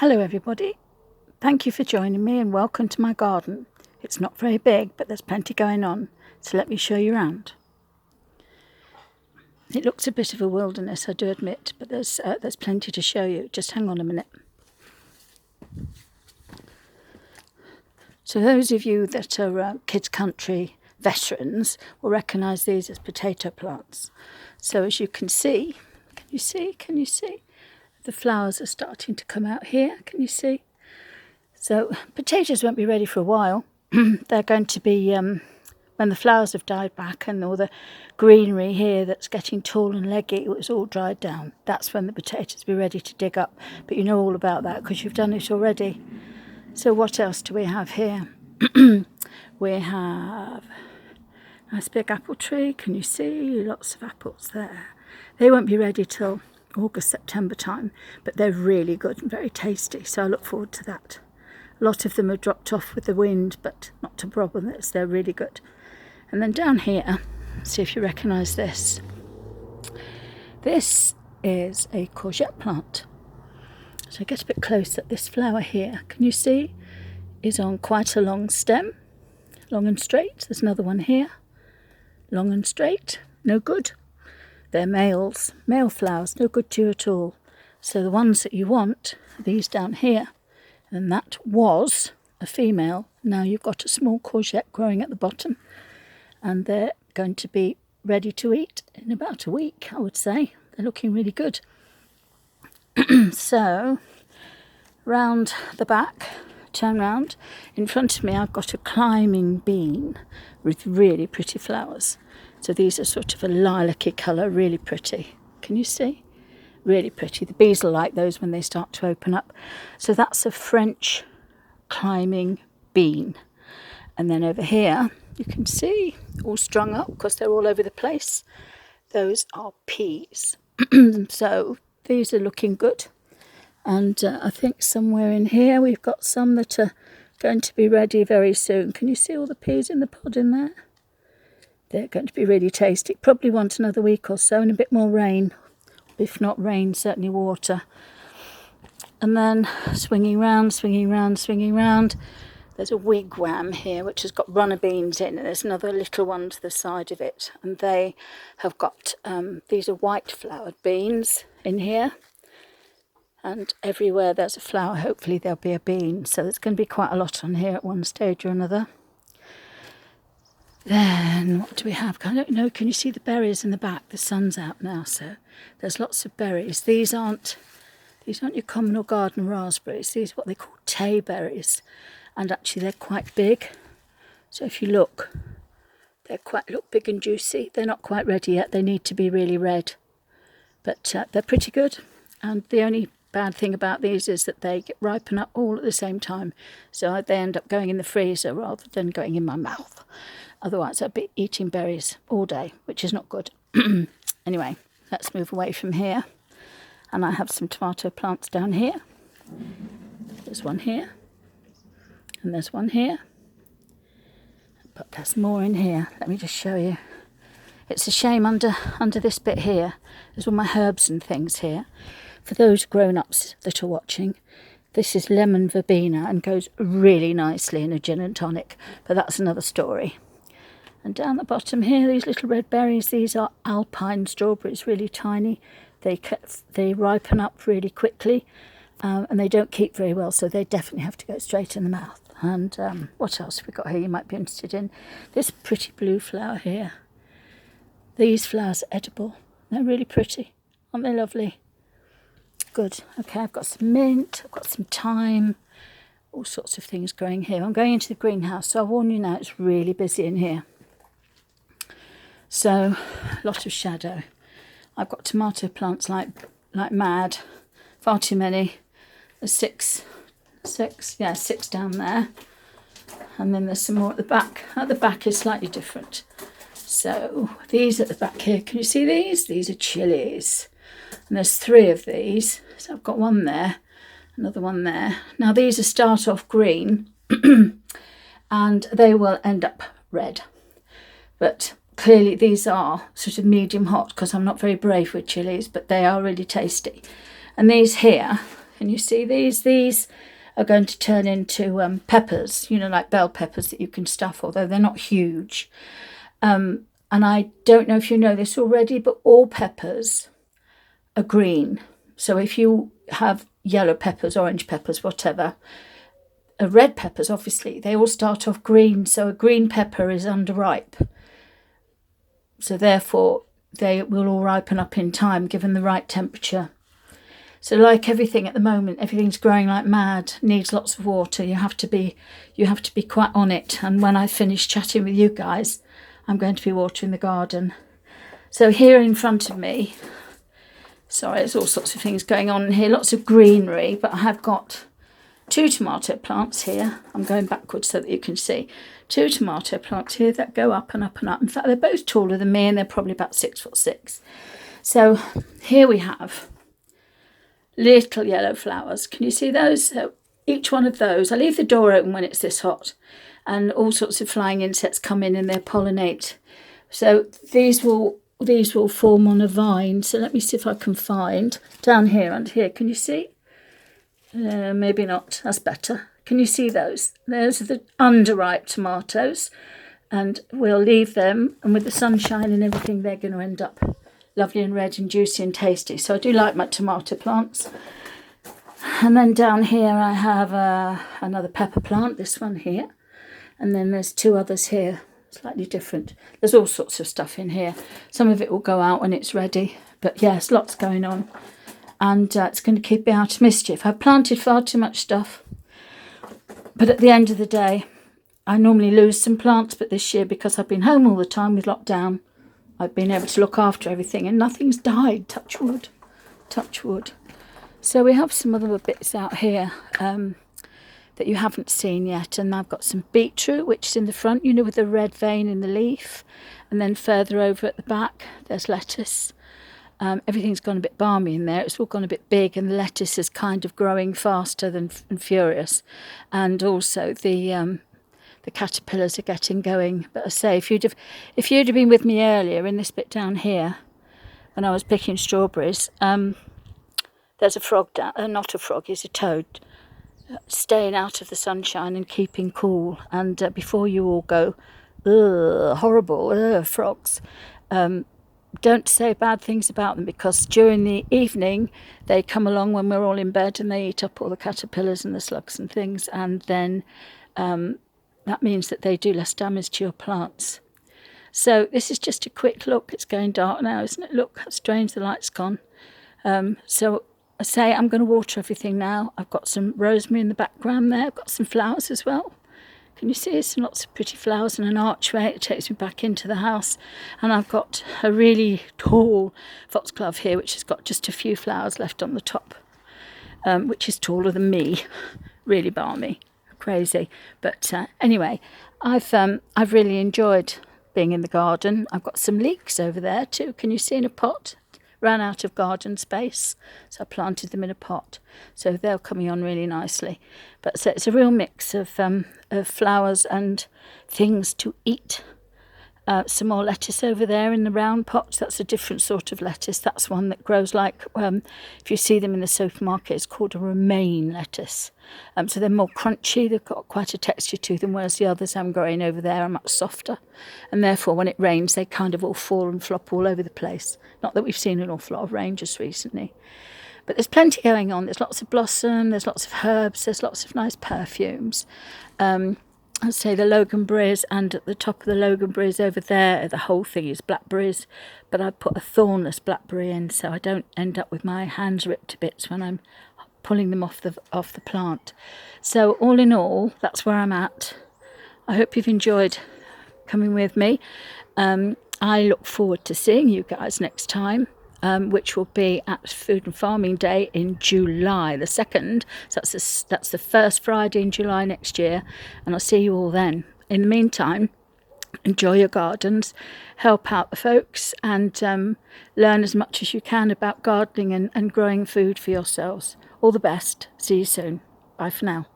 Hello everybody, thank you for joining me and welcome to my garden. It's not very big, but there's plenty going on, so let me show you around. It looks a bit of a wilderness, I do admit, but there's plenty to show you. Just hang on a minute. So those of you that are Kids Country veterans will recognise these as potato plants. So as you can see, can you see? The flowers are starting to come out here, can you see? So potatoes won't be ready for a while. They're going to be, when the flowers have died back and all the greenery here that's getting tall and leggy, it's all dried down. That's when the potatoes will be ready to dig up. But you know all about that because you've done it already. So what else do we have here? We have a nice big apple tree. Can you see? Lots of apples there. They won't be ready till August, September time, but they're really good and very tasty. So I look forward to that. A lot of them have dropped off with the wind, but not a problem. They're really good. And then down here, see if you recognise this. This is a courgette plant. So get a bit closer. This flower here, can you see, is on quite a long stem, long and straight. There's another one here, long and straight, no good. They're male flowers, no good to you at all. So the ones that you want are these down here. And that was a female. Now you've got a small courgette growing at the bottom. And they're going to be ready to eat in about a week, I would say. They're looking really good. So, round the back, turn round. In front of me I've got a climbing bean with really pretty flowers. So these are sort of a lilac-y colour, really pretty. Can you see? Really pretty. The bees will like those when they start to open up. So that's a French climbing bean. And then over here, you can see, all strung up because they're all over the place. Those are peas. So these are looking good. And I think somewhere in here we've got some that are going to be ready very soon. Can you see all the peas in the pod in there? They're going to be really tasty. Probably want another week or so and a bit more rain. If not rain, certainly water. And then swinging round, there's a wigwam here which has got runner beans in, and there's another little one to the side of it. And they have got, these are white flowered beans in here. And everywhere there's a flower, hopefully there'll be a bean. So there's going to be quite a lot on here at one stage or another. Then what do we have? I don't know, can you see the berries in the back? The sun's out now, so there's lots of berries. These aren't your common or garden raspberries. These are what they call tay berries. And actually they're quite big. So if you look, look big and juicy. They're not quite ready yet. They need to be really red. But they're pretty good. And the only bad thing about these is that they ripen up all at the same time. So they end up going in the freezer rather than going in my mouth. Otherwise I'd be eating berries all day, which is not good. Anyway, let's move away from here. And I have some tomato plants down here. There's one here. And there's one here. But there's more in here. Let me just show you. It's a shame under this bit here. There's all my herbs and things here. For those grown-ups that are watching, this is lemon verbena and goes really nicely in a gin and tonic. But that's another story. And down the bottom here, these little red berries, these are alpine strawberries, really tiny. They ripen up really quickly and they don't keep very well, so they definitely have to go straight in the mouth. And what else have we got here you might be interested in? This pretty blue flower here. These flowers are edible. They're really pretty. Aren't they lovely? Good. Okay, I've got some mint, I've got some thyme, all sorts of things growing here. I'm going into the greenhouse, so I warn you now, it's really busy in here. So, a lot of shadow. I've got tomato plants like mad. Far too many. There's six down there. And then there's some more at the back. At the back is slightly different. So, these at the back here, can you see these? These are chilies. And there's 3 of these. So I've got one there, another one there. Now these are start off green and they will end up red. But clearly these are sort of medium hot because I'm not very brave with chilies, but they are really tasty. And these here, Can you see these? These are going to turn into peppers, you know, like bell peppers that you can stuff, although they're not huge. And I don't know if you know this already, but all peppers are green. So if you have yellow peppers, orange peppers, whatever, red peppers, obviously, they all start off green. So a green pepper is underripe. So therefore, they will all ripen up in time, given the right temperature. So like everything at the moment, everything's growing like mad, needs lots of water. You have to be quite on it. And when I finish chatting with you guys, I'm going to be watering the garden. So here in front of me, sorry, there's all sorts of things going on in here, lots of greenery, but I have got 2 tomato plants here. I'm going backwards so that you can see. 2 tomato plants here that go up and up and up. In fact, they're both taller than me and they're probably about 6'6". So here we have little yellow flowers. Can you see those? So each one of those, I leave the door open when it's this hot, and all sorts of flying insects come in and they pollinate. So these will form on a vine. So let me see if I can find down here, under here. Can you see? Maybe not. That's better. Can you see those? Those are the underripe tomatoes, and we'll leave them, and with the sunshine and everything, they're going to end up lovely and red and juicy and tasty. So I do like my tomato plants. And then down here I have another pepper plant, this one here, and then there's 2 others here, slightly different. There's all sorts of stuff in here. Some of it will go out when it's ready, but yes, lots going on, and it's going to keep me out of mischief. I've planted far too much stuff, but at the end of the day, I normally lose some plants, but this year, because I've been home all the time with lockdown, I've been able to look after everything and nothing's died, touch wood, touch wood. So we have some other bits out here that you haven't seen yet, and I've got some beetroot, which is in the front, you know, with the red vein in the leaf, and then further over at the back there's lettuce. Everything's gone a bit balmy in there. It's all gone a bit big, and the lettuce is kind of growing faster than furious. And also the caterpillars are getting going. But I say, if you'd have been with me earlier in this bit down here, when I was picking strawberries, there's a frog down. Not a frog, it's a toad, staying out of the sunshine and keeping cool. And before you all go, ugh, horrible, ugh, frogs. Don't say bad things about them, because during the evening they come along when we're all in bed and they eat up all the caterpillars and the slugs and things, and then that means that they do less damage to your plants. So this is just a quick look. It's going dark now, isn't it? Look how strange the light's gone. So I say I'm going to water everything now. I've got some rosemary in the background there. I've got some flowers as well. Can you see? Some lots of pretty flowers and an archway. It takes me back into the house. And I've got a really tall foxglove here, which has got just a few flowers left on the top, which is taller than me. Really balmy, crazy. But anyway, I've really enjoyed being in the garden. I've got some leeks over there too. Can you see, in a pot? Ran out of garden space, so I planted them in a pot. So they're coming on really nicely. But so it's a real mix of flowers and things to eat. Some more lettuce over there in the round pots. That's a different sort of lettuce. That's one that grows like, if you see them in the supermarket, it's called a romaine lettuce. So they're more crunchy. They've got quite a texture to them, whereas the others I'm growing over there are much softer. And therefore, when it rains, they kind of all fall and flop all over the place. Not that we've seen an awful lot of rain just recently. But there's plenty going on. There's lots of blossom, there's lots of herbs, there's lots of nice perfumes. I'd say the loganberries, and at the top of the loganberries over there, the whole thing is blackberries, but I put a thornless blackberry in so I don't end up with my hands ripped to bits when I'm pulling them off the plant. So all in all, that's where I'm at. I hope you've enjoyed coming with me. I look forward to seeing you guys next time. Which will be at Food and Farming Day in July the 2nd. So that's the first Friday in July next year, and I'll see you all then. In the meantime, enjoy your gardens, help out the folks, and learn as much as you can about gardening and growing food for yourselves. All the best. See you soon. Bye for now.